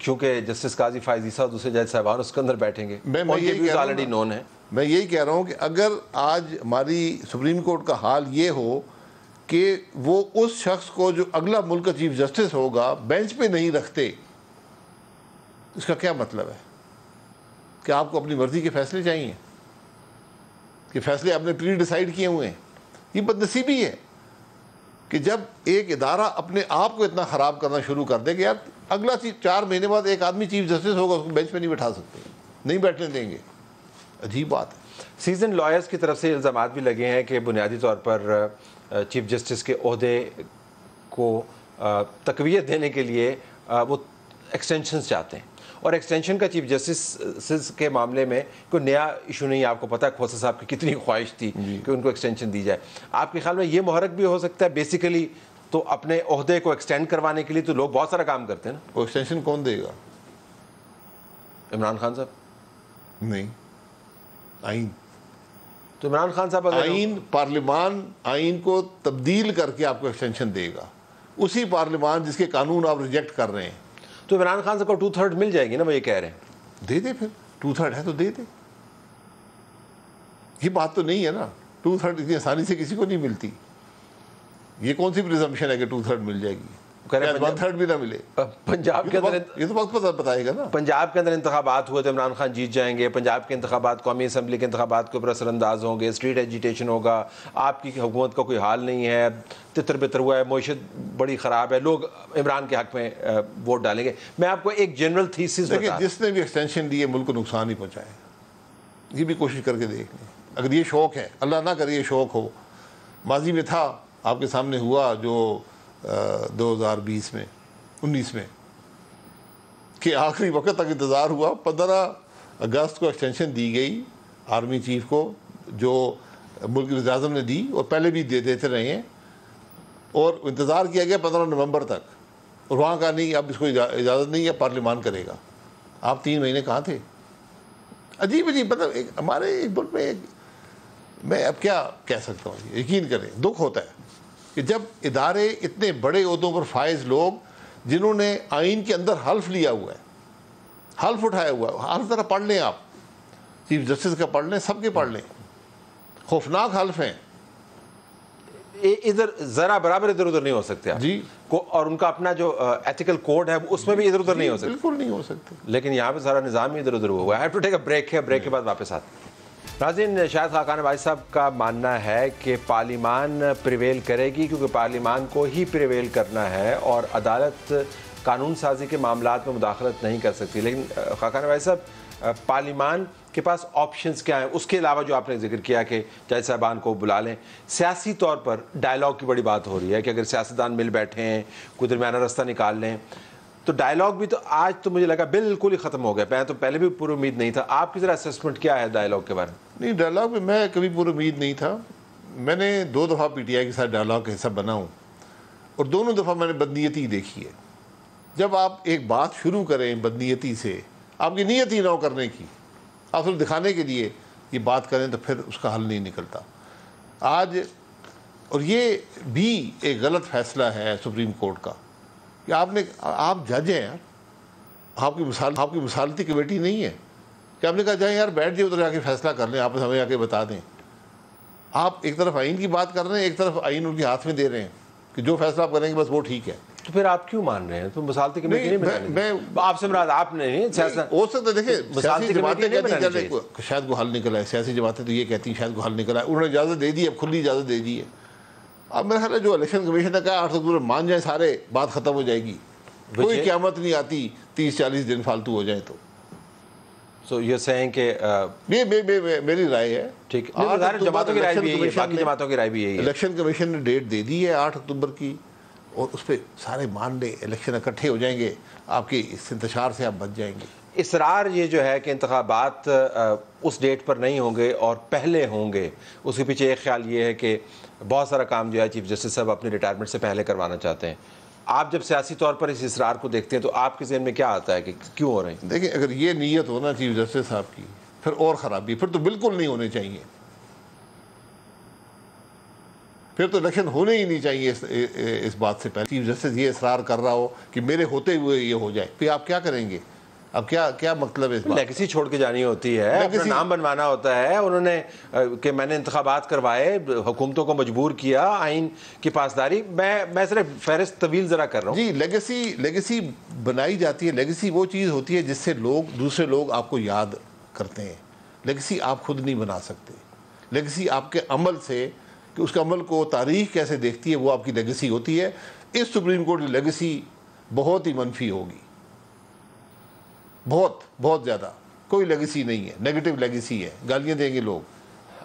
کیونکہ جسٹس قاضی فائز عیسیٰ اور دوسرے جج صاحبان اس کے اندر بیٹھیں گے, آلریڈی نون ہے. میں یہی کہہ رہا ہوں کہ اگر آج ہماری سپریم کورٹ کا حال یہ ہو کہ وہ اس شخص کو جو اگلا ملک کا چیف جسٹس ہوگا بینچ پہ نہیں رکھتے, اس کا کیا مطلب ہے؟ کہ آپ کو اپنی مرضی کے فیصلے چاہیے, کہ فیصلے آپ نے پری ڈیسائیڈ کیے ہوئے ہیں. یہ بدنصیبی ہے کہ جب ایک ادارہ اپنے آپ کو اتنا خراب کرنا شروع کر دے کہ یار اگلا 4 مہینے بعد ایک آدمی چیف جسٹس ہوگا, اس کو بینچ پہ نہیں بٹھا سکتے, نہیں بیٹھنے دیں گے. عجیب بات ہے. سیزن لائرز کی طرف سے الزامات بھی لگے ہیں کہ بنیادی طور پر چیف جسٹس کے عہدے کو تقویت دینے کے لیے وہ ایکسٹینشنز چاہتے ہیں, اور ایکسٹینشن کا چیف جسٹس کے معاملے میں کوئی نیا ایشو نہیں. آپ کو پتہ ہے کھوسا صاحب کی کتنی خواہش تھی کہ ان کو ایکسٹینشن دی جائے. آپ کے خیال میں یہ محرک بھی ہو سکتا ہے بیسیکلی تو اپنے عہدے کو ایکسٹینڈ کروانے کے لیے تو لوگ بہت سارا کام کرتے ہیں نا. وہ ایکسٹینشن کون دے گا؟ عمران خان صاحب. نہیں, آئین. تو عمران خان صاحب آئین, پارلیمان آئین کو تبدیل کر کے آپ کو ایکسٹینشن دے گا, اسی پارلیمان جس کے قانون آپ ریجیکٹ کر رہے ہیں. تو عمران خان صاحب کو 2/3 مل جائے گی نا, وہ یہ کہہ رہے ہیں. دے دے, پھر 2/3 ہے تو دے دے. یہ بات تو نہیں ہے نا, 2/3 اتنی آسانی سے کسی کو نہیں ملتی. یہ کون سی پریزمپشن ہے کہ 2/3 مل جائے گی؟ 1/3 بھی نہ ملے. پنجاب کے اندر یہ تو وقت بتائے گا نا. پنجاب کے اندر انتخابات ہوئے تو عمران خان جیت جائیں گے. پنجاب کے انتخابات قومی اسمبلی کے انتخابات کے اوپر اثر انداز ہوں گے, اسٹریٹ ایجیٹیشن ہوگا, آپ کی حکومت کا کوئی حال نہیں ہے, تتر بتر ہوا ہے, معیشت بڑی خراب ہے, لوگ عمران کے حق میں ووٹ ڈالیں گے. میں آپ کو ایک جنرل تھیسس دیکھیں, جس نے بھی ایکسٹینشن دی ہے ملک کو نقصان ہی پہنچائے. یہ بھی کوشش کر کے دیکھ لیں. اگر یہ شوق ہے, اللہ نہ کرے یہ شوق ہو, ماضی میں تھا, آپ کے سامنے ہوا جو 2020 میں 19 میں کہ آخری وقت تک انتظار ہوا. 15 اگست کو ایکسٹینشن دی گئی آرمی چیف کو, جو ملک کی وزیر اعظم نے دی, اور پہلے بھی دیتے رہے ہیں, اور انتظار کیا گیا 15 نومبر تک, اور وہاں کا نہیں, اب اس کو اجازت نہیں ہے, پارلیمان کرے گا. آپ 3 مہینے کہاں تھے؟ عجیب عجیب, مطلب ہمارے ایک ملک میں میں اب کیا کہہ سکتا ہوں. یقین کریں, دکھ ہوتا ہے کہ جب ادارے اتنے بڑے عہدوں پر فائز لوگ جنہوں نے آئین کے اندر حلف لیا ہوا ہے, حلف اٹھایا ہوا ہے, حلف ذرا پڑھ لیں آپ, چیف جسٹس کا پڑھ لیں, سب کے پڑھ لیں, خوفناک حلف ہیں. ادھر ذرا برابر ادھر ادھر نہیں ہو سکتے جی, اور ان کا اپنا جو ایتھیکل کوڈ ہے اس میں بھی ادھر ادھر نہیں ہو سکتے. بالکل نہیں ہو سکتے. لیکن یہاں پہ سارا نظام ہی ادھر ادھر ہوا ہے. ٹو ٹیک اے بریک ہے, بریک کے بعد واپس آتے ہیں. ناظرین, شاہد خاقان واجد صاحب کا ماننا ہے کہ پارلیمان پریویل کرے گی, کیونکہ پارلیمان کو ہی پریویل کرنا ہے اور عدالت قانون سازی کے معاملات میں مداخلت نہیں کر سکتی. لیکن خاقان واجد صاحب, پارلیمان کے پاس آپشنز کیا ہیں اس کے علاوہ جو آپ نے ذکر کیا کہ جج صاحبان کو بلا لیں؟ سیاسی طور پر ڈائلاگ کی بڑی بات ہو رہی ہے کہ اگر سیاستدان مل بیٹھے ہیں, کوئی درمیانہ رستہ نکال لیں, تو ڈائلاگ بھی تو آج تو مجھے لگا بالکل ہی ختم ہو گیا. میں تو پہلے بھی پوری امید نہیں تھا. آپ کی ذرا اسسمنٹ کیا ہے ڈائلاگ کے بارے میں؟ نہیں, ڈائلاگ میں کبھی پوری امید نہیں تھا. میں نے 2 دفعہ پی ٹی آئی کے ساتھ ڈائلاگ کا حصہ بنا ہوں, اور دونوں دفعہ میں نے بدنیتی دیکھی ہے. جب آپ ایک بات شروع کریں بدنیتی سے, آپ کی نیت ہی نہ ہو کرنے کی, آپ صرف دکھانے کے لیے یہ بات کریں, تو پھر اس کا حل نہیں نکلتا. آج, اور یہ بھی ایک غلط فیصلہ ہے سپریم کورٹ کا کہ آپ جج ہیں یار, آپ کی مصالحتی کمیٹی نہیں ہے کہ آپ نے کہا جائیں یار بیٹھ جائے ادھر جا کے فیصلہ کر لیں, آپ ہمیں آ کے بتا دیں. آپ ایک طرف آئین کی بات کر رہے ہیں, ایک طرف آئین ان کے ہاتھ میں دے رہے ہیں کہ جو فیصلہ آپ کریں گے بس وہ ٹھیک ہے. تو پھر آپ کیوں مان رہے ہیں؟ تو مصالحتی کمیٹی نہیں بنانی. آپ سے مراد آپ نے نہیں, ہو سکتا ہے. دیکھیں, سیاسی جماعتیں کہتی ہیں شاید وہ حل نکلا ہے, سیاسی جماعتیں تو یہ کہتی ہیں شاید وہ حل نکلا ہے, انہوں نے اجازت دے دی, اب کھلی اجازت دے دی ہے. اب میرا خیال ہے جو الیکشن کمیشن نے کہا 8 اکتوبر مان جائیں سارے, بات ختم ہو جائے گی, کوئی قیامت نہیں آتی 30-40 دن فالتو ہو جائیں تو. سو یہ سہیں کہ یہ میری رائے ہے. ٹھیک ہے, جماعتوں کی رائے بھی یہی ہے, باقی جماعتوں کی رائے بھی یہی ہے. الیکشن کمیشن نے ڈیٹ دے دی ہے 8 اکتوبر کی, اور اس پہ سارے مان لیں, الیکشن اکٹھے ہو جائیں گے, آپ کے اس انتشار سے آپ بچ جائیں گے. اصرار یہ جو ہے کہ انتخابات اس ڈیٹ پر نہیں ہوں گے اور پہلے ہوں گے, اس کے پیچھے ایک خیال یہ ہے کہ بہت سارا کام جو ہے چیف جسٹس صاحب اپنی ریٹائرمنٹ سے پہلے کروانا چاہتے ہیں. آپ جب سیاسی طور پر اس اصرار کو دیکھتے ہیں تو آپ کے ذہن میں کیا آتا ہے کہ کیوں ہو رہے ہیں؟ دیکھیں, اگر یہ نیت ہونا چیف جسٹس صاحب کی, پھر اور خرابی, پھر تو بالکل نہیں ہونے چاہیے, پھر تو الیکشن ہونے ہی نہیں چاہیے اس بات سے پہلے چیف جسٹس یہ اصرار کر رہا ہو کہ میرے ہوتے ہوئے یہ ہو جائے، پھر آپ کیا کریں گے؟ اب کیا مطلب ہے اس بات؟ لیگسی چھوڑ کے جانی ہوتی ہے، اپنا نام بنوانا ہوتا ہے. انہوں نے کہ میں نے انتخابات کروائے، حکومتوں کو مجبور کیا، آئین کی پاسداری. میں صرف فہرست طویل ذرا کر رہا ہوں. جی لیگسی بنائی جاتی ہے. لیگسی وہ چیز ہوتی ہے جس سے دوسرے لوگ آپ کو یاد کرتے ہیں. لیگسی آپ خود نہیں بنا سکتے. لیگسی آپ کے عمل سے، کہ اس کے عمل کو تاریخ کیسے دیکھتی ہے، وہ آپ کی لیگسی ہوتی ہے. اس سپریم کورٹ کی لیگسی بہت ہی منفی ہوگی، بہت زیادہ. کوئی لیگسی نہیں ہے، نیگیٹو لیگسی ہے، گالیاں دیں گے لوگ.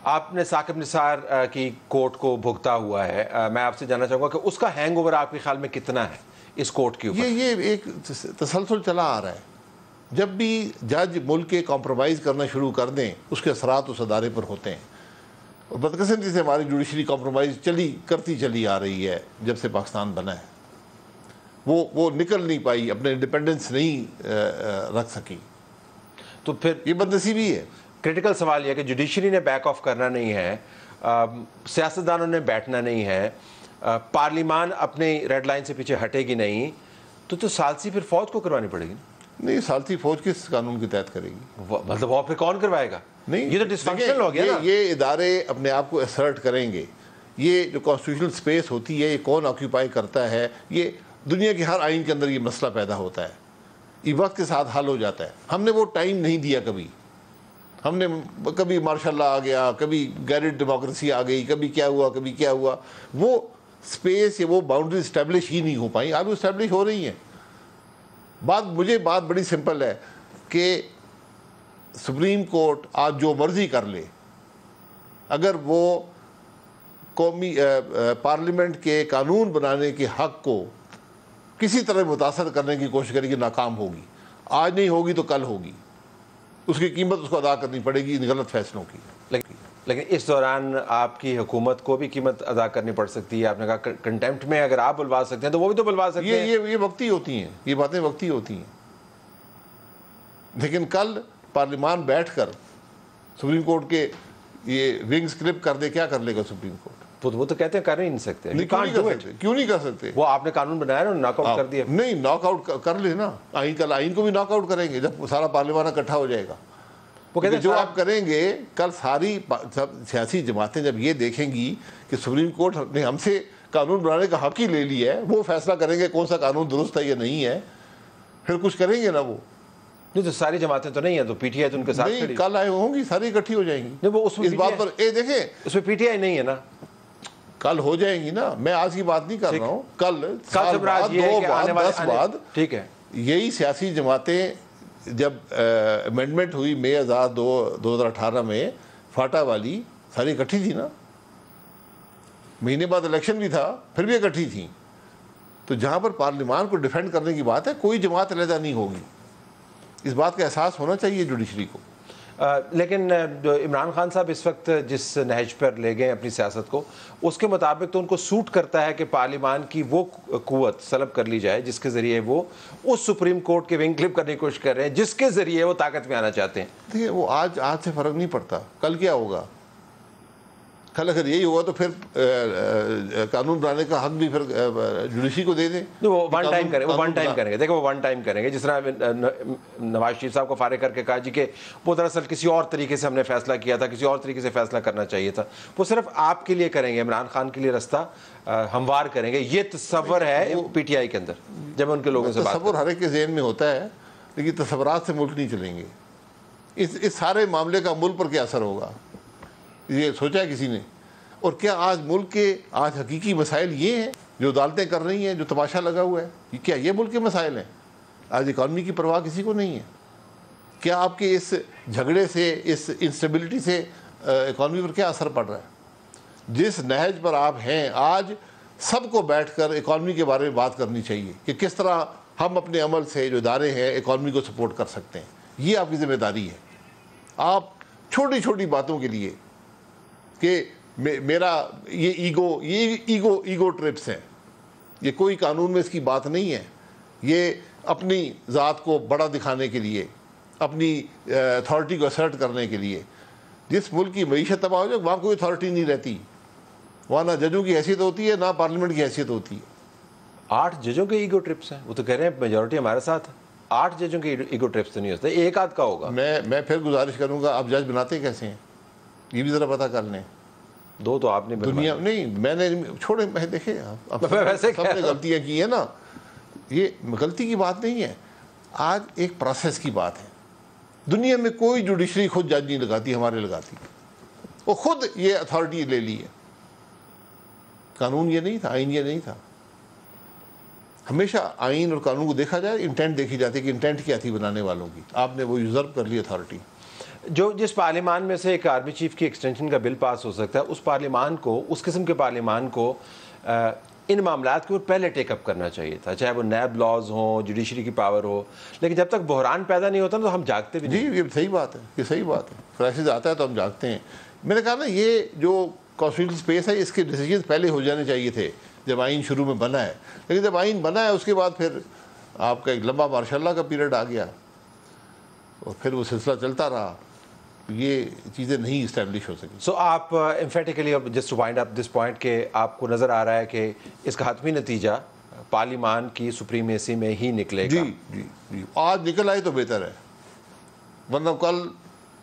آپ نے ثاقب نثار کی کوٹ کو بھگتا ہوا ہے. میں آپ سے جاننا چاہوں گا کہ اس کا ہینگ اوور آپ کے خیال میں کتنا ہے اس کوٹ کے اوپر؟ یہ ایک تسلسل چلا آ رہا ہے. جب بھی جج ملک کے کمپرومائز کرنا شروع کر دیں، اس کے اثرات اس ادارے پر ہوتے ہیں. اور بدقسمتی سے ہماری جوڈیشری کمپرومائز کرتی چلی آ رہی ہے جب سے پاکستان بنا ہے. وہ نکل نہیں پائی، اپنے انڈیپینڈنس نہیں رکھ سکی. تو پھر یہ بدنصیبی ہے. کریٹیکل سوال یہ ہے کہ جوڈیشری نے بیک آف کرنا نہیں ہے، سیاستدانوں نے بیٹھنا نہیں ہے، پارلیمان اپنے ریڈ لائن سے پیچھے ہٹے گی نہیں، تو ثالثی پھر فوج کو کروانی پڑے گی. نہیں، ثالثی فوج کس قانون کے تحت کرے گی؟ مطلب وہ پھر کون کروائے گا؟ نہیں، یہ تو ڈسفنکشنل ہو گیا نا. یہ ادارے اپنے آپ کو اسرٹ کریں گے. یہ جو کانسٹیٹیوشنل سپیس ہوتی ہے، یہ کون آکیوپائی کرتا ہے، یہ دنیا کے ہر آئین کے اندر یہ مسئلہ پیدا ہوتا ہے. یہ وقت کے ساتھ حل ہو جاتا ہے. ہم نے وہ ٹائم نہیں دیا کبھی. ہم نے کبھی مارشاء اللہ آ گیا، کبھی گیرڈ ڈیموکریسی آ گئی، کبھی کیا ہوا. وہ سپیس یا وہ باؤنڈری اسٹیبلش ہی نہیں ہو پائیں. آج وہ اسٹیبلش ہو رہی ہیں. بات بڑی سمپل ہے کہ سپریم کورٹ آج جو مرضی کر لے، اگر وہ قومی پارلیمنٹ کے قانون بنانے کے حق کو کسی طرح متاثر کرنے کی کوشش کرے گی، ناکام ہوگی. آج نہیں ہوگی تو کل ہوگی. اس کی قیمت اس کو ادا کرنی پڑے گی ان غلط فیصلوں کی. لیکن اس دوران آپ کی حکومت کو بھی قیمت ادا کرنی پڑ سکتی ہے. آپ نے کہا کنٹیمپٹ میں اگر آپ بلوا سکتے ہیں تو وہ بھی تو بلوا سکتے ہیں. یہ وقتی ہوتی ہیں، یہ باتیں وقتی ہوتی ہیں. لیکن کل پارلیمان بیٹھ کر سپریم کورٹ کے یہ ونگز کلپ کر دے، کیا کر لے گا سپریم کورٹ؟ وہ تو کہتے ہیں کر ہی نہیں سکتے. کیوں نہیں کر سکتے؟ وہ آپ نے قانون بنایا نا، ناک آؤٹ کر دیا. نہیں، ناک آؤٹ کر لے نا. آئین کو بھی ناک آؤٹ کریں گے جب سارا پارلیمان اکٹھا ہو جائے گا. وہ کہتے ہیں جو آپ کریں گے کل ساری سیاسی جماعتیں جب یہ دیکھیں گی کہ سپریم کورٹ نے ہم سے قانون بنانے کا حق ہی لے لیا ہے، وہ فیصلہ کریں گے کون سا قانون درست ہے یا نہیں ہے، پھر کچھ کریں گے نا. وہ نہیں تو ساری جماعتیں تو نہیں ہیں، تو پی ٹی آئی تو ان کے ساتھ نہیں، کل آئے ہوں گی، ساری اکٹھی ہو جائیں گی. وہ اس بات پر دیکھیں، اس میں پی ٹی آئی نہیں ہے نا. کل ہو جائیں گی نا. میں آج کی بات نہیں کر رہا ہوں. کل سال بعد 2 بعد 10 بعد ٹھیک ہے، یہی سیاسی جماعتیں جب امینڈمنٹ ہوئی مئی 2018 میں، فاٹا والی ساری اکٹھی تھی نا. مہینے بعد الیکشن بھی تھا، پھر بھی اکٹھی تھیں. تو جہاں پر پارلیمان کو ڈیفینڈ کرنے کی بات ہے، کوئی جماعت علیحدہ نہیں ہوگی. اس بات کا احساس ہونا چاہیے جوڈیشری کو. لیکن عمران خان صاحب اس وقت جس نہج پر لے گئے اپنی سیاست کو، اس کے مطابق تو ان کو سوٹ کرتا ہے کہ پارلیمان کی وہ قوت سلب کر لی جائے جس کے ذریعے وہ اس سپریم کورٹ کے ونگ کلپ کرنے کی کوشش کر رہے ہیں، جس کے ذریعے وہ طاقت میں آنا چاہتے ہیں. دیکھیے، وہ آج سے فرق نہیں پڑتا. کل کیا ہوگا؟ کل اگر یہی ہوا تو پھر قانون بنانے کا حق بھی پھر جوڈیشری کو دے دیں. وہ ون ٹائم کریں گے. دیکھیں وہ ون ٹائم کریں گے. جس طرح نواز شریف صاحب کو فارغ کر کے کہا جی کہ وہ دراصل کسی اور طریقے سے ہم نے فیصلہ کیا تھا، کسی اور طریقے سے فیصلہ کرنا چاہیے تھا. وہ صرف آپ کے لیے کریں گے، عمران خان کے لیے رستہ ہموار کریں گے. یہ تصور ہے پی ٹی آئی کے اندر جب ان کے لوگوں سے بات. تصور ہر ایک کے ذہن میں ہوتا ہے، لیکن تصورات سے ملک نہیں چلیں گے. اس سارے معاملے کا ملک پر کیا اثر ہوگا، یہ سوچا ہے کسی نے؟ اور کیا آج ملک کے حقیقی مسائل یہ ہیں جو عدالتیں کر رہی ہیں، جو تماشا لگا ہوا ہے؟ کیا یہ ملک کے مسائل ہیں؟ آج اکانومی کی پرواہ کسی کو نہیں ہے. کیا آپ کے اس جھگڑے سے، اس انسٹیبلٹی سے اکانومی پر کیا اثر پڑ رہا ہے؟ جس نہج پر آپ ہیں آج، سب کو بیٹھ کر اکانومی کے بارے میں بات کرنی چاہیے کہ کس طرح ہم اپنے عمل سے جو ادارے ہیں اکانومی کو سپورٹ کر سکتے ہیں. یہ آپ کی ذمہ داری ہے. آپ چھوٹی چھوٹی باتوں کے لیے کہ میرا یہ ایگو ٹرپس ہیں، یہ کوئی قانون میں اس کی بات نہیں ہے. یہ اپنی ذات کو بڑا دکھانے کے لیے، اپنی اتھارٹی کو اسرٹ کرنے کے لیے. جس ملک کی معیشت تباہ ہو جائے وہاں کوئی اتھارٹی نہیں رہتی. وہاں نہ ججوں کی حیثیت ہوتی ہے نہ پارلیمنٹ کی حیثیت ہوتی ہے. 8 ججوں کے ایگو ٹرپس ہیں. وہ تو کہہ رہے ہیں میجورٹی ہمارے ساتھ ہے. 8 ججوں کے ایگو ٹرپس تو نہیں ہوتے, ایک آدھ کا ہوگا. میں پھر گزارش کروں گا, آپ جج بناتے کیسے ہیں یہ بھی ذرا پتہ کر لیں. 2 تو آپ نے دنیا نہیں, میں نے چھوڑے, میں دیکھیں ویسے سب نے غلطیاں کی ہیں نا, یہ غلطی کی بات نہیں ہے. آج ایک پروسیس کی بات ہے. دنیا میں کوئی جوڈیشری خود جج نہیں لگاتی, ہمارے لگاتی. وہ خود یہ اتھارٹی لے لی ہے. قانون یہ نہیں تھا, آئین یہ نہیں تھا. ہمیشہ آئین اور قانون کو دیکھا جائے, انٹینٹ دیکھی جاتی ہے کہ انٹینٹ کیا تھی بنانے والوں کی. آپ نے وہ یوزرو کر لی اتھارٹی. جس پارلیمان میں سے ایک آرمی چیف کی ایکسٹینشن کا بل پاس ہو سکتا ہے, اس پارلیمان کو, اس قسم کے پارلیمان کو ان معاملات کو پہلے ٹیک اپ کرنا چاہیے تھا, چاہے وہ نیب لاز ہوں, جوڈیشری کی پاور ہو. لیکن جب تک بحران پیدا نہیں ہوتا نا تو ہم جاگتے بھی نہیں. جی یہ صحیح بات ہے, یہ صحیح بات ہے. کرائسس آتا ہے تو ہم جاگتے ہیں. میں نے کہا نا یہ جو کانسٹیٹیوشنل اسپیس ہے اس کے ڈیسیجن پہلے ہو جانے چاہیے تھے جب آئین شروع میں بنا ہے. لیکن جب آئین بنا ہے اس کے بعد پھر آپ کا ایک لمبا ماشاء اللہ کا پیریڈ آ گیا اور پھر وہ سلسلہ چلتا رہا. یہ چیزیں نہیں اسٹیبلش ہو سکی. سو آپ emphatically just to wind up this point کہ آپ کو نظر آ رہا ہے کہ اس کا حتمی نتیجہ پارلیمان کی سپریمیسی میں ہی نکلے گا. جی آج نکل آئے تو بہتر ہے, ورنہ کل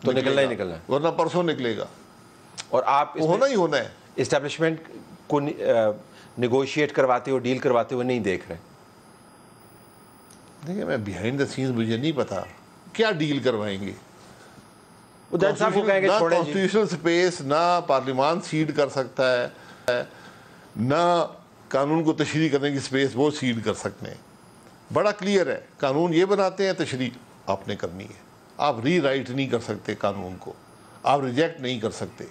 تو نکلنا ہی نکلنا ہے, ورنہ پرسوں نکلے گا. اور آپ ہونا ہی ہونا ہے. اسٹیبلشمنٹ کو نیگوشیٹ کرواتے ہوئے, ڈیل کرواتے ہوئے نہیں دیکھ رہے. دیکھیں میں بیہائنڈ دا سینس مجھے نہیں پتا کیا ڈیل کروائیں گے. نہ کانسٹیٹیوشنل سپیس, نہ پارلیمان سیڈ کر سکتا ہے, نہ قانون کو تشریح کرنے کی سپیس وہ سیڈ کر سکتے ہیں. بڑا کلیئر ہے, قانون یہ بناتے ہیں, تشریح آپ نے کرنی ہے. آپ ری رائٹ نہیں کر سکتے قانون کو, آپ ریجیکٹ نہیں کر سکتے.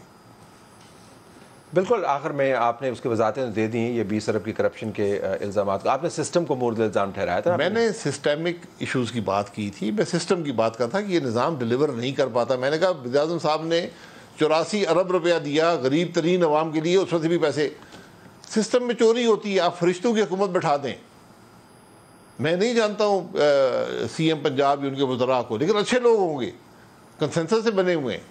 بالکل. آخر میں آپ نے اس کی وضاحتیں دے دی, یہ 20 ارب کی کرپشن کے الزامات. آپ نے سسٹم کو مورد الزام ٹھہرایا تھا. میں نے سسٹمک ایشوز کی بات کی تھی, میں سسٹم کی بات کرتا کہ یہ نظام ڈیلیور نہیں کر پاتا. میں نے کہا وزیر اعظم صاحب نے 84 ارب روپیہ دیا غریب ترین عوام کے لیے, اس میں سے بھی پیسے سسٹم میں چوری ہوتی ہے. آپ فرشتوں کی حکومت بٹھا دیں. میں نہیں جانتا ہوں سی ایم پنجاب یا ان کے وزراء کو, لیکن اچھے لوگ ہوں گے, کنسنسس سے بنے ہوئے ہیں,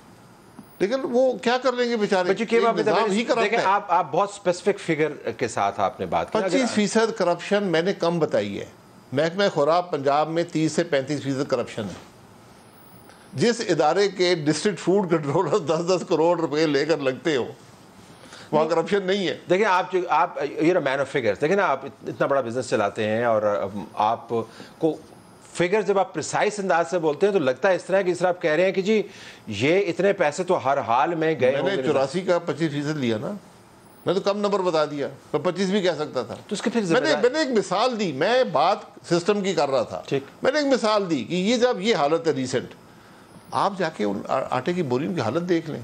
لیکن وہ کیا کر لیں گے بیچارے. نظام ہی کرپٹ ہے. آپ بہت اسپیسیفک فگر کے ساتھ آپ نے بات کی. 25% کرپشن میں نے کم بتائی ہے. محکمہ خوراک پنجاب میں 30 سے 35% کرپشن ہے. جس ادارے کے ڈسٹرکٹ فوڈ کنٹرولر 10-10 کروڑ روپے لے کر لگتے ہو وہاں کرپشن نہیں ہے. دیکھیں آپ یہ مین آف فگرز, دیکھیں نا آپ اتنا بڑا بزنس چلاتے ہیں اور آپ کو فگر جب آپ پریسائز انداز سے بولتے ہیں تو لگتا ہے اس طرح کہ اس طرح آپ کہہ رہے ہیں کہ جی یہ اتنے پیسے تو ہر حال میں گئے. میں نے 84 کا 25% لیا نا, میں تو کم نمبر بتا دیا, میں 25 بھی کہہ سکتا تھا. تو اس کے پھر میں نے ایک مثال دی, میں بات سسٹم کی کر رہا تھا. میں نے ایک مثال دی کہ یہ جب یہ حالت ہے ریسنٹ, آپ جا کے ان آٹے کی بوریوں کی حالت دیکھ لیں.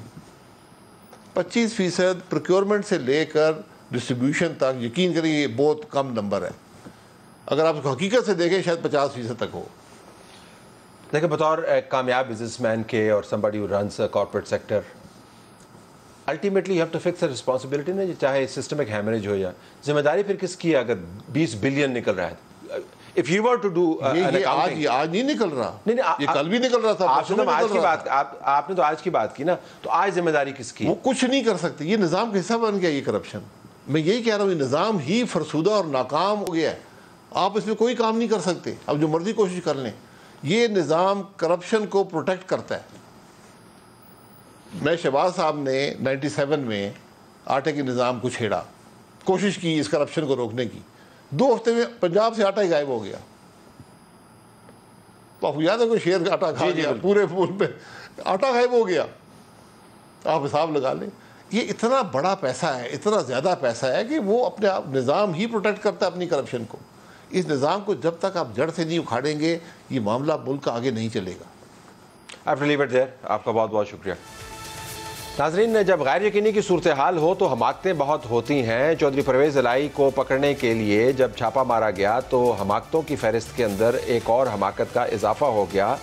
25% پروکیورمنٹ سے لے کر ڈسٹریبیوشن تک, یقین کریں یہ بہت کم نمبر ہے. اگر آپ کو حقیقت سے دیکھیں شاید 50% تک ہو. دیکھیں بطور کامیاب بزنس مین کے اور somebody who runs a corporate sector, ultimately you have to fix the responsibility نا, چاہے systemic hemorrhage ہو یا ذمہ داری پھر کس کی ہے اگر 20 بلین نکل رہا ہے. If you were to do یہ آج نہیں نکل رہا, یہ کل بھی نکل رہا تھا. آپ نے تو آج کی بات کی نا, تو آج ذمہ داری کس کی؟ وہ کچھ نہیں کر سکتے. یہ نظام کا حصہ بن گیا یہ کرپشن. میں یہی کہہ رہا ہوں, یہ نظام ہی فرسودہ اور ناکام ہو گیا ہے. آپ اس میں کوئی کام نہیں کر سکتے, اب جو مرضی کوشش کر لیں. یہ نظام کرپشن کو پروٹیکٹ کرتا ہے. میں شہباز صاحب نے 97 میں آٹے کے نظام کو چھیڑا, کوشش کی اس کرپشن کو روکنے کی. 2 ہفتے میں پنجاب سے آٹا ہی غائب ہو گیا. تو آپ کو یاد ہے کوئی شیر کا آٹا کھا گیا, پورے پھول پہ آٹا غائب ہو گیا. آپ حساب لگا لیں. یہ اتنا بڑا پیسہ ہے, اتنا زیادہ پیسہ ہے کہ وہ اپنے آپ نظام ہی پروٹیکٹ کرتا ہے اپنی کرپشن کو. اس نظام کو جب تک آپ جڑ سے نہیں اکھاڑیں گے یہ معاملہ ملک کا آگے نہیں چلے گا. آپ کا بہت بہت شکریہ. ناظرین, جب غیر یقینی کی صورتحال ہو تو حماقتیں بہت ہوتی ہیں. چودھری پرویز الہی کو پکڑنے کے لیے جب چھاپا مارا گیا تو حماقتوں کی فہرست کے اندر ایک اور حماقت کا اضافہ ہو گیا.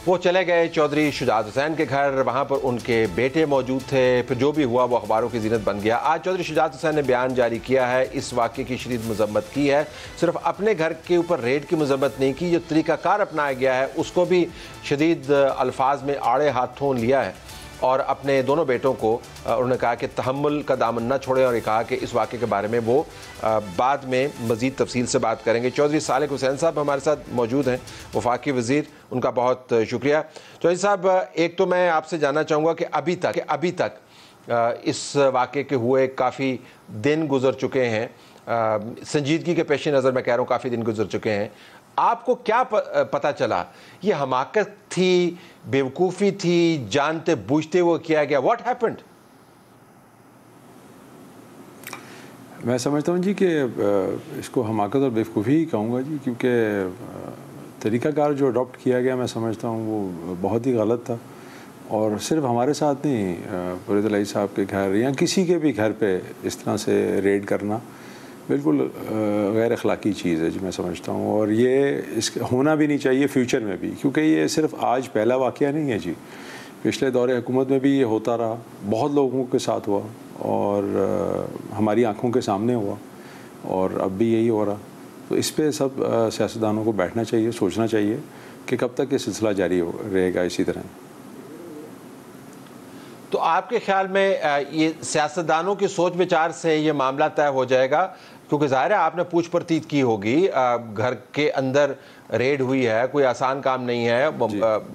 وہ چلے گئے چودھری شجاعت حسین کے گھر, وہاں پر ان کے بیٹے موجود تھے. پھر جو بھی ہوا وہ اخباروں کی زینت بن گیا. آج چودھری شجاعت حسین نے بیان جاری کیا ہے, اس واقعے کی شدید مذمت کی ہے. صرف اپنے گھر کے اوپر ریڈ کی مذمت نہیں کی, جو طریقہ کار اپنایا گیا ہے اس کو بھی شدید الفاظ میں آڑے ہاتھوں لیا ہے. اور اپنے دونوں بیٹوں کو انہوں نے کہا کہ تحمل کا دامن نہ چھوڑیں، اور یہ کہا کہ اس واقعے کے بارے میں وہ بعد میں مزید تفصیل سے بات کریں گے۔ چودھری صالح حسین صاحب ہمارے ساتھ موجود ہیں، وفاقی وزیر، ان کا بہت شکریہ۔ چودھری صاحب، ایک تو میں آپ سے جاننا چاہوں گا کہ ابھی تک اس واقعے کے ہوئے کافی دن گزر چکے ہیں، سنجیدگی کے پیش نظر میں کہہ رہا ہوں کافی دن گزر چکے ہیں، آپ کو کیا پتہ چلا؟ یہ حماقت تھی، بیوقوفی تھی، جانتے بوجھتے ہوئے کیا گیا؟ What happened? میں سمجھتا ہوں جی کہ اس کو حماقت اور بیوقوفی ہی کہوں گا جی، کیونکہ طریقہ کار جو اڈاپٹ کیا گیا میں سمجھتا ہوں وہ بہت ہی غلط تھا، اور صرف ہمارے ساتھ نہیں، فرید الہی صاحب کے گھر یا کسی کے بھی گھر پہ اس طرح سے ریڈ کرنا بالکل غیر اخلاقی چیز ہے جی، میں سمجھتا ہوں، اور یہ ہونا بھی نہیں چاہیے فیوچر میں بھی، کیونکہ یہ صرف آج پہلا واقعہ نہیں ہے جی، پچھلے دور حکومت میں بھی یہ ہوتا رہا، بہت لوگوں کے ساتھ ہوا اور ہماری آنکھوں کے سامنے ہوا، اور اب بھی یہی ہو رہا۔ تو اس پہ سب سیاستدانوں کو بیٹھنا چاہیے، سوچنا چاہیے کہ کب تک یہ سلسلہ جاری رہے گا اسی طرح۔ تو آپ کے خیال میں یہ سیاستدانوں کی سوچ بچار سے یہ معاملہ طے ہو جائے گا؟ کیونکہ ظاہر ہے آپ نے پوچھ پرتیت کی ہوگی، گھر کے اندر ریڈ ہوئی ہے، کوئی آسان کام نہیں ہے،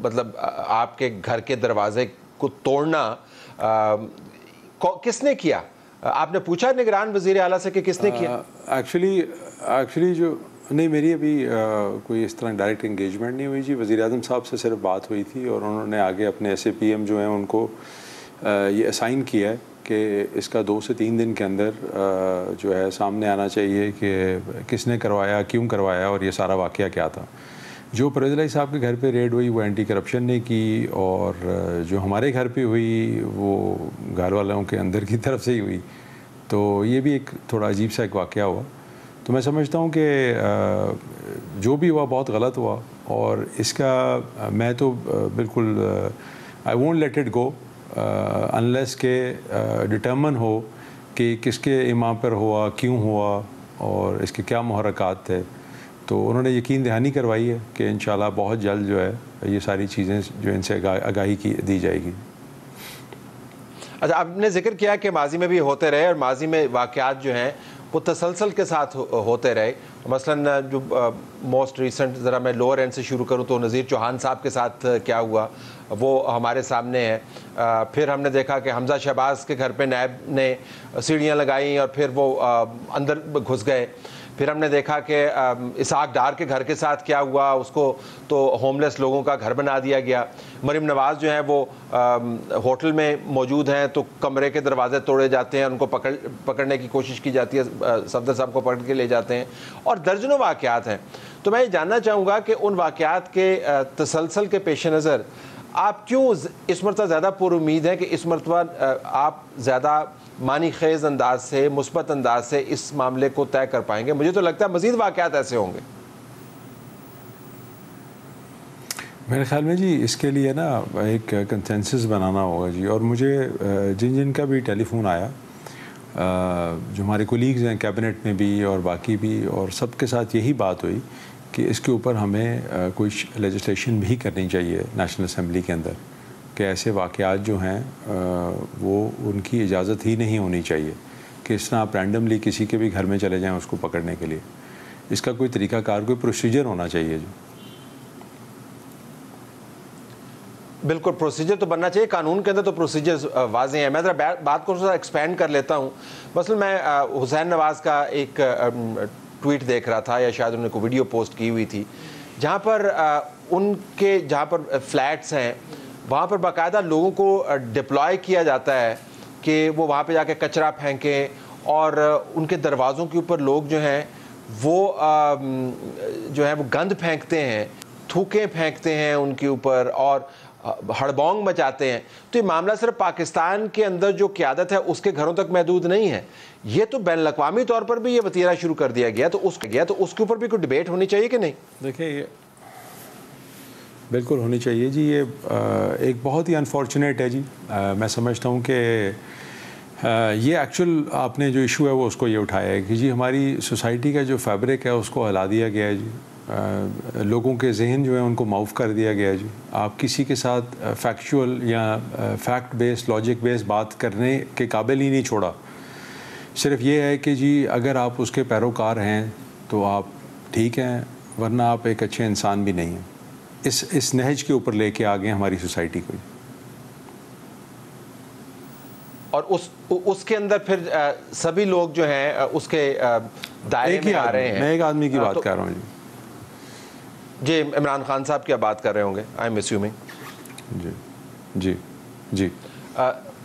مطلب آپ کے گھر کے دروازے کو توڑنا کس نے کیا؟ آپ نے پوچھا نگران وزیر اعلیٰ سے کہ کس نے کیا؟ ایکچولی جو نہیں، میری ابھی کوئی اس طرح ڈائریکٹ انگیجمنٹ نہیں ہوئی جی، وزیر اعظم صاحب سے صرف بات ہوئی تھی، اور انہوں نے آگے اپنے ایس اے پی ایم جو ہیں ان کو یہ اسائن کیا ہے کہ اس کا 2 سے 3 دن کے اندر جو ہے سامنے آنا چاہیے کہ کس نے کروایا، کیوں کروایا، اور یہ سارا واقعہ کیا تھا۔ جو پرویز الہی صاحب کے گھر پہ ریڈ ہوئی وہ اینٹی کرپشن نے کی، اور جو ہمارے گھر پہ ہوئی وہ گھر والوں کے اندر کی طرف سے ہی ہوئی، تو یہ بھی ایک تھوڑا عجیب سا ایک واقعہ ہوا۔ تو میں سمجھتا ہوں کہ جو بھی ہوا بہت غلط ہوا، اور اس کا میں تو بالکل I won't let it go unless کہ ڈٹرمن ہو کہ کس کے امام پر ہوا، کیوں ہوا، اور اس کے کیا محرکات تھے۔ تو انہوں نے یقین دہانی کروائی ہے کہ انشاءاللہ بہت جلد جو ہے یہ ساری چیزیں جو ان سے آگاہی دی جائے گی۔ اچھا، آپ نے ذکر کیا کہ ماضی میں بھی ہوتے رہے، اور ماضی میں واقعات جو ہیں وہ تسلسل کے ساتھ ہوتے رہے۔ مثلا جو موسٹ ریسنٹ، ذرا میں لوور اینڈ سے شروع کروں تو نذیر چوہان صاحب کے ساتھ کیا ہوا وہ ہمارے سامنے ہے۔ پھر ہم نے دیکھا کہ حمزہ شہباز کے گھر پہ نیب نے سیڑھیاں لگائیں اور پھر وہ اندر گھس گئے۔ پھر ہم نے دیکھا کہ اسحاق ڈار کے گھر کے ساتھ کیا ہوا، اس کو تو ہوم لیس لوگوں کا گھر بنا دیا گیا۔ مریم نواز جو ہیں وہ ہوٹل میں موجود ہیں تو کمرے کے دروازے توڑے جاتے ہیں، ان کو پکڑنے کی کوشش کی جاتی ہے، صفدر صاحب کو پکڑ کے لے جاتے ہیں، اور درجنوں واقعات ہیں۔ تو میں یہ جاننا چاہوں گا کہ ان واقعات کے تسلسل کے پیش نظر آپ کیوں اس مرتبہ زیادہ پر امید ہیں کہ اس مرتبہ آپ زیادہ معنی خیز انداز سے، مثبت انداز سے اس معاملے کو طے کر پائیں گے؟ مجھے تو لگتا ہے مزید واقعات ایسے ہوں گے۔ میرے خیال میں جی اس کے لیے نا ایک کنسنسس بنانا ہوگا جی، اور مجھے جن کا بھی ٹیلی فون آیا، جو ہمارے کولیگز ہیں کیبنٹ میں بھی اور باقی بھی، اور سب کے ساتھ یہی بات ہوئی کہ اس کے اوپر ہمیں کوئی لیجسلیشن بھی کرنی چاہیے نیشنل اسمبلی کے اندر، کہ ایسے واقعات جو ہیں وہ ان کی اجازت ہی نہیں ہونی چاہیے کہ اس طرح آپ رینڈملی کسی کے بھی گھر میں چلے جائیں اس کو پکڑنے کے لیے۔ اس کا کوئی طریقہ کار، کوئی پروسیجر ہونا چاہیے جو۔ بالکل پروسیجر تو بننا چاہیے، قانون کے اندر تو پروسیجر واضح ہیں۔ میں ذرا بات کو تھوڑا ایکسپینڈ کر لیتا ہوں۔ مثلا میں حسین نواز کا ایک ٹویٹ دیکھ رہا تھا، یا شاید انہوں نے کوئی ویڈیو پوسٹ کی ہوئی تھی، جہاں پر ان کے جہاں پر فلیٹس ہیں وہاں پر باقاعدہ لوگوں کو ڈپلوائے کیا جاتا ہے کہ وہ وہاں پہ جا کے کچرا پھینکیں، اور ان کے دروازوں کے اوپر لوگ جو ہیں وہ گند پھینکتے ہیں، تھوکیں پھینکتے ہیں ان کے اوپر، اور ہڑبونگ مچاتے ہیں۔ تو یہ معاملہ صرف پاکستان کے اندر جو قیادت ہے اس کے گھروں تک محدود نہیں ہے، یہ تو بین الاقوامی طور پر بھی یہ وتیرہ شروع کر دیا گیا، تو اس کے اوپر بھی کوئی ڈیبیٹ ہونی چاہیے کہ نہیں؟ دیکھیں یہ بالکل ہونی چاہیے جی، یہ ایک بہت ہی انفارچونیٹ ہے جی۔ میں سمجھتا ہوں کہ یہ ایکچوئل آپ نے جو ایشو ہے وہ اس کو یہ اٹھایا ہے کہ جی ہماری سوسائٹی کا جو فیبرک ہے اس کو ہلا دیا گیا ہے جی، لوگوں کے ذہن جو ہیں ان کو معاف کر دیا گیا جی. آپ کسی کے ساتھ فیکچول یا فیکٹ بیس لاجک بیس بات کرنے کے قابل ہی نہیں چھوڑا. صرف یہ ہے کہ جی اگر آپ اس کے پیروکار ہیں تو آپ ٹھیک ہیں, ورنہ آپ ایک اچھے انسان بھی نہیں ہیں. اس نہج کے اوپر لے کے آ گئے ہماری سوسائٹی کو. اور اس کے اندر پھر سبھی لوگ جو ہیں اس کے دائرے میں آ رہے ہیں. میں ایک آدمی کی بات کر رہا ہوں جی. عمران خان صاحب کیا بات کر رہے ہوں گے, آئی ایم اسیومنگ. جی جی جی.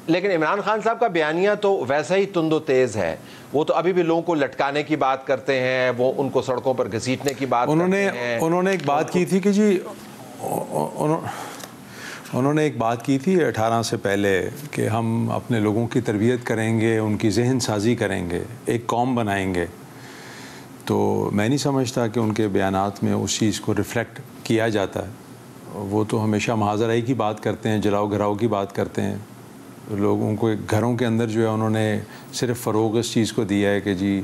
لیکن عمران خان صاحب کا بیانیہ تو ویسا ہی تند و تیز ہے. وہ تو ابھی بھی لوگوں کو لٹکانے کی بات کرتے ہیں, وہ ان کو سڑکوں پر گھسیٹنے کی بات کرتے ہیں. انہوں نے ایک بات کی تھی کہ جی انہوں نے ایک بات کی تھی 18 سے پہلے کہ ہم اپنے لوگوں کی تربیت کریں گے, ان کی ذہن سازی کریں گے, ایک قوم بنائیں گے. تو میں نہیں سمجھتا کہ ان کے بیانات میں اس چیز کو ریفلیکٹ کیا جاتا ہے. وہ تو ہمیشہ محاذرائی کی بات کرتے ہیں, جلاؤ گھراؤ کی بات کرتے ہیں. لوگوں کو گھروں کے اندر جو ہے انہوں نے صرف فروغ اس چیز کو دیا ہے کہ جی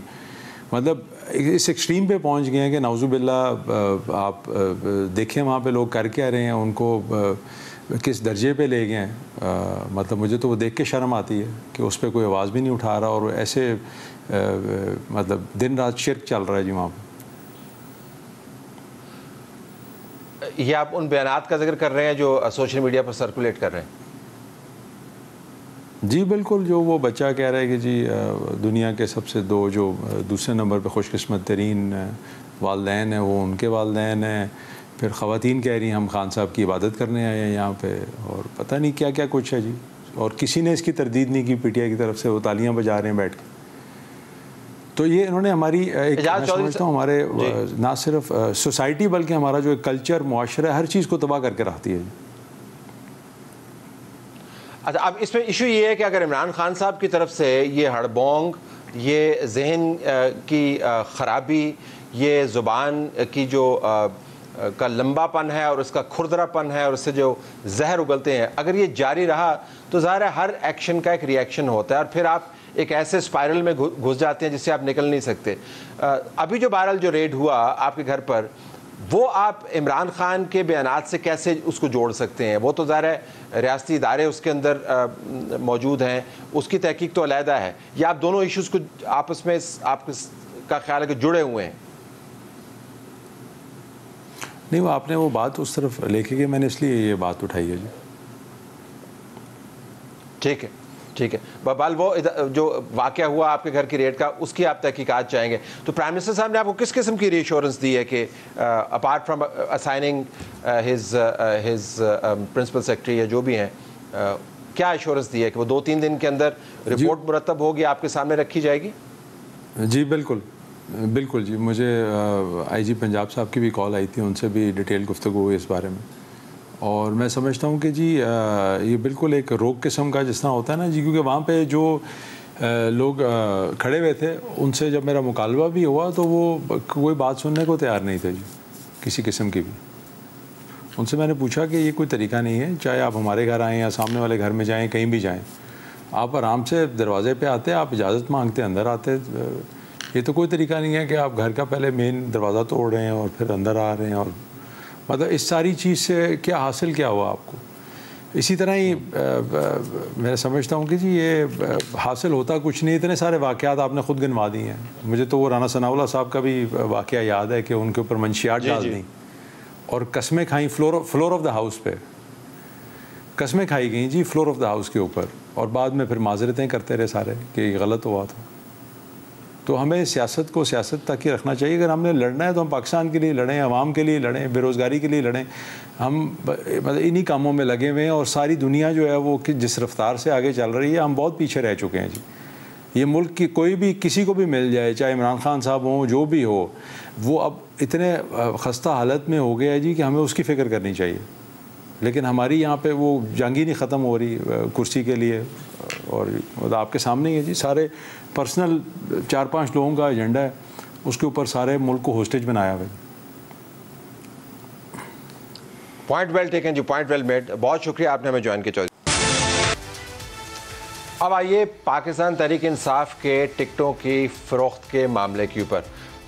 مطلب اس ایکسٹریم پہ پہنچ گئے ہیں کہ نعوذ باللہ آپ دیکھیں وہاں پہ لوگ کر کے رہے ہیں, ان کو کس درجے پہ لے گئے ہیں. مطلب مجھے تو وہ دیکھ کے شرم آتی ہے کہ اس پہ کوئی آواز بھی نہیں اٹھا رہا, اور ایسے مطلب دن رات شرک چل رہا ہے جی وہاں پہ. یہ آپ ان بیانات کا ذکر کر رہے ہیں جو سوشل میڈیا پر سرکولیٹ کر رہے ہیں؟ جی بالکل. جو وہ بچہ کہہ رہا ہے کہ جی دنیا کے سب سے جو دوسرے نمبر پہ خوش قسمت ترین والدین ہیں وہ ان کے والدین ہیں. پھر خواتین کہہ رہی ہیں ہم خان صاحب کی عبادت کرنے آئے ہیں یہاں پہ, اور پتہ نہیں کیا کیا کچھ ہے جی. اور کسی نے اس کی تردید نہیں کی پی ٹی آئی کی طرف سے, وہ تالیاں بجا رہے ہیں بیٹھ کے. تو یہ انہوں نے ہماری ایک میں سمجھتا ہوں ہمارے نہ صرف سوسائٹی بلکہ ہمارا جو کلچر معاشرہ ہر چیز کو تباہ کر کے رکھتی ہے. اچھا, اب اس میں ایشو یہ ہے کہ اگر عمران خان صاحب کی طرف سے یہ ہڑبونگ, یہ ذہن کی خرابی, یہ زبان کی جو کا لمبا پن ہے اور اس کا کھردرا پن ہے اور اس سے جو زہر اگلتے ہیں, اگر یہ جاری رہا تو ظاہر ہے ہر ایکشن کا ایک ری ایکشن ہوتا ہے, اور پھر آپ ایک ایسے اسپائرل میں گھس جاتے ہیں جس سے آپ نکل نہیں سکتے. ابھی جو بہرحال جو ریڈ ہوا آپ کے گھر پر, وہ آپ عمران خان کے بیانات سے کیسے اس کو جوڑ سکتے ہیں؟ وہ تو ظاہر ہے ریاستی ادارے اس کے اندر موجود ہیں, اس کی تحقیق تو علیحدہ ہے, یا آپ دونوں ایشوز کو آپس میں آپ کا خیال ہے کہ جڑے ہوئے ہیں؟ نہیں, وہ آپ نے وہ بات اس طرف لے کے میں نے اس لیے یہ بات اٹھائی ہے جی. ٹھیک ہے ٹھیک ہے. بہرحال وہ جو واقعہ ہوا آپ کے گھر کی ریڈ کا, اس کی آپ تحقیقات چاہیں گے. تو پرائم منسٹر صاحب نے آپ کو کس قسم کی ری ایشورنس دی ہے کہ apart from assigning his principal secretary یا جو بھی ہیں, کیا ایشورنس دی ہے کہ وہ 2-3 دن کے اندر رپورٹ مرتب ہوگی, آپ کے سامنے رکھی جائے گی؟ جی بالکل بالکل جی. مجھے آئی جی پنجاب صاحب کی بھی کال آئی تھی, ان سے بھی ڈیٹیل گفتگو ہوئی اس بارے میں, اور میں سمجھتا ہوں کہ جی یہ بالکل ایک روگ قسم کا جس طرح ہوتا ہے نا جی, کیونکہ وہاں پہ جو لوگ کھڑے ہوئے تھے ان سے جب میرا مکالمہ بھی ہوا تو وہ کوئی بات سننے کو تیار نہیں تھے جی, کسی قسم کی بھی. ان سے میں نے پوچھا کہ یہ کوئی طریقہ نہیں ہے, چاہے آپ ہمارے گھر آئیں یا سامنے والے گھر میں جائیں, کہیں بھی جائیں, آپ آرام سے دروازے پہ آتے, آپ اجازت مانگتے, اندر آتے. یہ تو کوئی طریقہ نہیں ہے کہ آپ گھر کا پہلے مین دروازہ توڑ رہے ہیں اور پھر اندر آ رہے ہیں. اور مطلب اس ساری چیز سے کیا حاصل کیا ہوا آپ کو؟ اسی طرح ہی میں سمجھتا ہوں کہ جی یہ حاصل ہوتا کچھ نہیں. اتنے سارے واقعات آپ نے خود گنوا دی ہیں. مجھے تو وہ رانا ثناء اللہ صاحب کا بھی واقعہ یاد ہے کہ ان کے اوپر منشیات ڈال دیں اور قسمیں کھائیں فلور آف دا ہاؤس پہ, قسمیں کھائی گئیں جی فلور آف دا ہاؤس کے اوپر, اور بعد میں پھر معذرتیں کرتے رہے سارے کہ یہ غلط ہوا تھا. تو ہمیں سیاست کو سیاست تک ہی رکھنا چاہیے. اگر ہم نے لڑنا ہے تو ہم پاکستان کے لیے لڑیں, عوام کے لیے لڑیں, بے روزگاری کے لیے لڑیں. ہم مطلب انہی کاموں میں لگے ہوئے ہیں, اور ساری دنیا جو ہے وہ جس رفتار سے آگے چل رہی ہے, ہم بہت پیچھے رہ چکے ہیں جی. یہ ملک کی کوئی بھی کسی کو بھی مل جائے, چاہے عمران خان صاحب ہوں, جو بھی ہو, وہ اب اتنے خستہ حالت میں ہو گیا ہے جی کہ ہمیں اس کی فکر کرنی چاہیے. لیکن ہماری یہاں پہ وہ جنگ ہی نہیں ختم ہو رہی کرسی کے لیے. اور آپ کے سامنے ہی ہے جی, سارے پرسنل 4-5 لوگوں کا ایجنڈا ہے, اس کے اوپر سارے ملک کو ہوسٹیج بنایا ہوا ہے. پوائنٹ ویل ٹیکن جی, پوائنٹ ویل میڈ. بہت شکریہ آپ نے ہمیں جوائن کیا. اب آئیے پاکستان تحریک انصاف کے ٹکٹوں کی فروخت کے معاملے کے اوپر.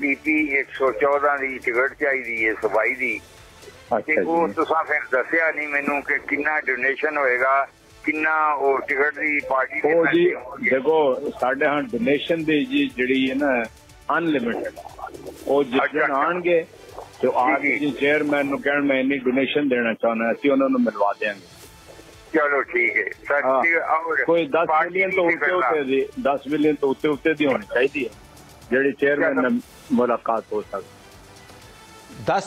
PP 114 ਦੀ ਟਿਕਟ ਚਾਹੀਦੀ ਹੈ ਸਵਾਈ ਦੀ, ਤੇ ਉਹ ਤੁਸੀਂ ਫਿਰ ਦੱਸਿਆ ਨਹੀਂ ਮੈਨੂੰ ਕਿ ਕਿੰਨਾ ਡੋਨੇਸ਼ਨ ਹੋਏਗਾ, ਕਿੰਨਾ ਉਹ ਟਿਕਟ ਦੀ ਪਾਰਟੀ ਦੇ ਉਹ ਜੀ ਦੇਖੋ ਸਾਡੇ ਹਾਂ ਡੋਨੇਸ਼ਨ ਦੀ ਜੀ ਜਿਹੜੀ ਹੈ ਨਾ ਅਨਲਿਮਿਟਡ, ਉਹ ਜਿੱਦਣ ਆਣਗੇ ਤੇ ਆ ਕੇ ਜੀ ਚੇਅਰਮੈਨ ਨੂੰ ਕਹਿਣ ਮੈਂ ਇੰਨੀ ਡੋਨੇਸ਼ਨ ਦੇਣਾ ਚਾਹੁੰਦਾ, ਅਸੀਂ ਉਹਨਾਂ ਨੂੰ ਮਿਲਵਾ ਦੇਵਾਂਗੇ। ਚਲੋ ਠੀਕ ਹੈ ਸਰ। ਕੋਈ 10 ਮਿਲੀਅਨ ਤੋਂ ਉੱਤੇ ਦੀ 10 ਮਿਲੀਅਨ ਤੋਂ ਉੱਤੇ ਦੀ ਹੋਣੀ ਚਾਹੀਦੀ ਹੈ ਜਿਹੜੀ ਚੇਅਰਮੈਨ ਨਾਲ ਮੁਲਾਕਾਤ ਹੋ ਸਕਦੀ। 10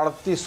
38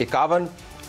51,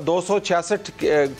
266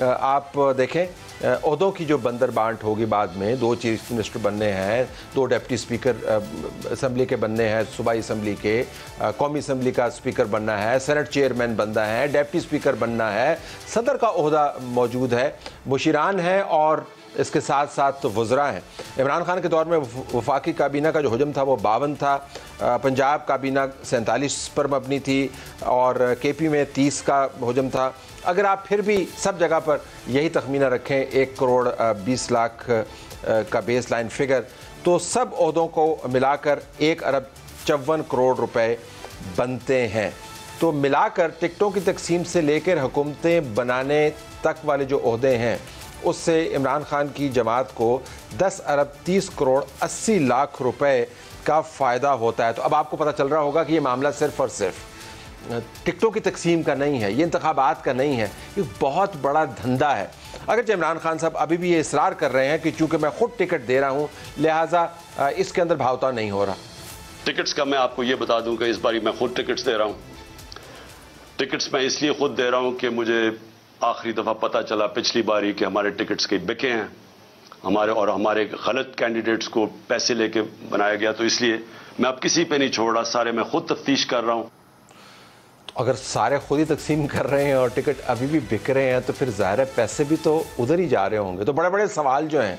آپ دیکھیں عہدوں کی جو بندر بانٹ ہوگی بعد میں، 2 چیف منسٹر بننے ہیں، 2 ڈپٹی اسپیکر اسمبلی کے بننے ہیں، صوبائی اسمبلی کے، قومی اسمبلی کا اسپیکر بننا ہے، سینٹ چیئرمین بننا ہے، ڈپٹی اسپیکر بننا ہے، صدر کا عہدہ موجود ہے، مشیران ہیں اور اس کے ساتھ ساتھ وزراء ہیں۔ عمران خان کے دور میں وفاقی کابینہ کا جو حجم تھا وہ 52 تھا، پنجاب کابینہ 47 پر مبنی تھی اور کے پی میں 30 کا حجم تھا۔ اگر آپ پھر بھی سب جگہ پر یہی تخمینہ رکھیں 1 کروڑ 20 لاکھ کا بیس لائن فگر، تو سب عہدوں کو ملا کر 1 ارب 54 کروڑ روپے بنتے ہیں۔ تو ملا کر ٹکٹوں کی تقسیم سے لے کر حکومتیں بنانے تک والے جو عہدے ہیں اس سے عمران خان کی جماعت کو 10 ارب 30 کروڑ 80 لاکھ روپے کا فائدہ ہوتا ہے۔ تو اب آپ کو پتہ چل رہا ہوگا کہ یہ معاملہ صرف اور صرف ٹکٹوں کی تقسیم کا نہیں ہے، یہ انتخابات کا نہیں ہے، یہ بہت بڑا دھندا ہے۔ اگرچہ عمران خان صاحب ابھی بھی یہ اصرار کر رہے ہیں کہ چونکہ میں خود ٹکٹ دے رہا ہوں لہٰذا اس کے اندر بھاوتا نہیں ہو رہا۔ ٹکٹس کا میں آپ کو یہ بتا دوں کہ اس باری میں خود ٹکٹس دے رہا ہوں۔ ٹکٹس میں اس لیے خود دے رہا ہوں کہ مجھے آخری دفعہ پتہ چلا پچھلی باری کہ ہمارے ٹکٹس کے بکے ہیں، ہمارے غلط کینڈیڈیٹس کو پیسے لے کے بنایا گیا، تو اس لیے میں اب کسی پہ نہیں چھوڑ رہا، سارے میں خود تفتیش کر رہا ہوں۔ اگر سارے خود ہی تقسیم کر رہے ہیں اور ٹکٹ ابھی بھی بک رہے ہیں تو پھر ظاہر ہے پیسے بھی تو ادھر ہی جا رہے ہوں گے۔ تو بڑے بڑے سوال جو ہیں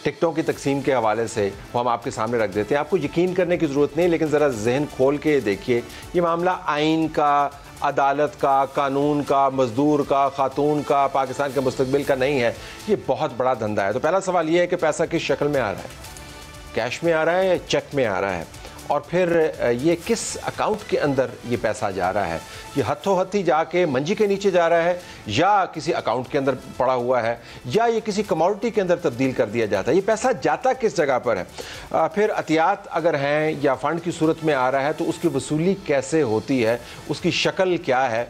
ٹکٹوں کی تقسیم کے حوالے سے وہ ہم آپ کے سامنے رکھ دیتے ہیں۔ آپ کو یقین کرنے کی ضرورت نہیں، لیکن ذرا ذہن کھول کے دیکھیے، یہ معاملہ آئین کا، عدالت کا، قانون کا، مزدور کا، خاتون کا، پاکستان کے مستقبل کا نہیں ہے، یہ بہت بڑا دھندا ہے۔ تو پہلا سوال یہ ہے کہ پیسہ کس شکل میں آ رہا ہے، کیش میں آ رہا ہے یا چیک میں آ رہا ہے، اور پھر یہ کس اکاؤنٹ کے اندر یہ پیسہ جا رہا ہے، یہ ہتھوں ہتھی جا کے منجی کے نیچے جا رہا ہے یا کسی اکاؤنٹ کے اندر پڑا ہوا ہے یا یہ کسی کموڈٹی کے اندر تبدیل کر دیا جاتا ہے، یہ پیسہ جاتا کس جگہ پر ہے، پھر عطیات اگر ہیں یا فنڈ کی صورت میں آ رہا ہے تو اس کی وصولی کیسے ہوتی ہے، اس کی شکل کیا ہے،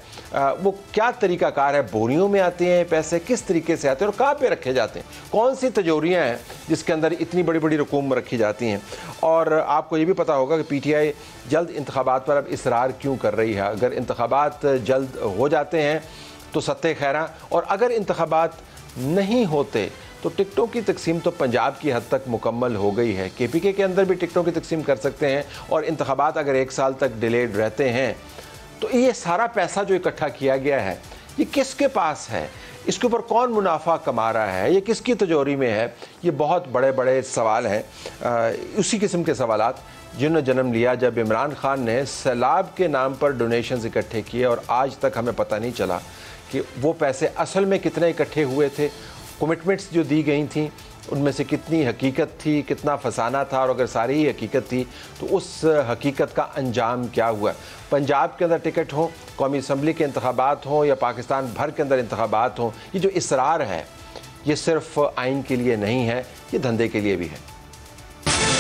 وہ کیا طریقہ کار ہے، بوریوں میں آتے ہیں پیسے، کس طریقے سے آتے ہیں اور کہاں پہ رکھے جاتے ہیں، کون سی تجوریاں ہیں جس کے اندر اتنی بڑی بڑی رقوم رکھی جاتی ہیں۔ اور آپ کو یہ بھی پتہ ہوگا کہ پی ٹی آئی جلد انتخابات پر اب اصرار کیوں کر رہی ہے۔ اگر انتخابات جلد ہو جاتے ہیں تو ستہ خیراں، اور اگر انتخابات نہیں ہوتے تو ٹکٹوں کی تقسیم تو پنجاب کی حد تک مکمل ہو گئی ہے، کے پی کے اندر بھی ٹکٹوں کی تقسیم کر سکتے ہیں، اور انتخابات اگر 1 سال تک ڈیلیڈ رہتے ہیں تو یہ سارا پیسہ جو اکٹھا کیا گیا ہے یہ کس کے پاس ہے، اس کے اوپر کون منافع کما رہا ہے، یہ کس کی تجوری میں ہے، یہ بہت بڑے بڑے سوال ہیں۔ اسی قسم کے سوالات جنہوں نے جنم لیا جب عمران خان نے سیلاب کے نام پر ڈونیشنز اکٹھے کیے اور آج تک ہمیں پتہ نہیں چلا کہ وہ پیسے اصل میں کتنے اکٹھے ہوئے تھے، کمٹمنٹس جو دی گئی تھیں ان میں سے کتنی حقیقت تھی، کتنا فسانہ تھا، اور اگر ساری ہی حقیقت تھی تو اس حقیقت کا انجام کیا ہوا۔ پنجاب کے اندر ٹکٹ ہوں، قومی اسمبلی کے انتخابات ہوں یا پاکستان بھر کے اندر انتخابات ہوں، یہ جو اصرار ہے یہ صرف آئین کے لیے نہیں ہے، یہ دھندے کے لیے بھی ہے۔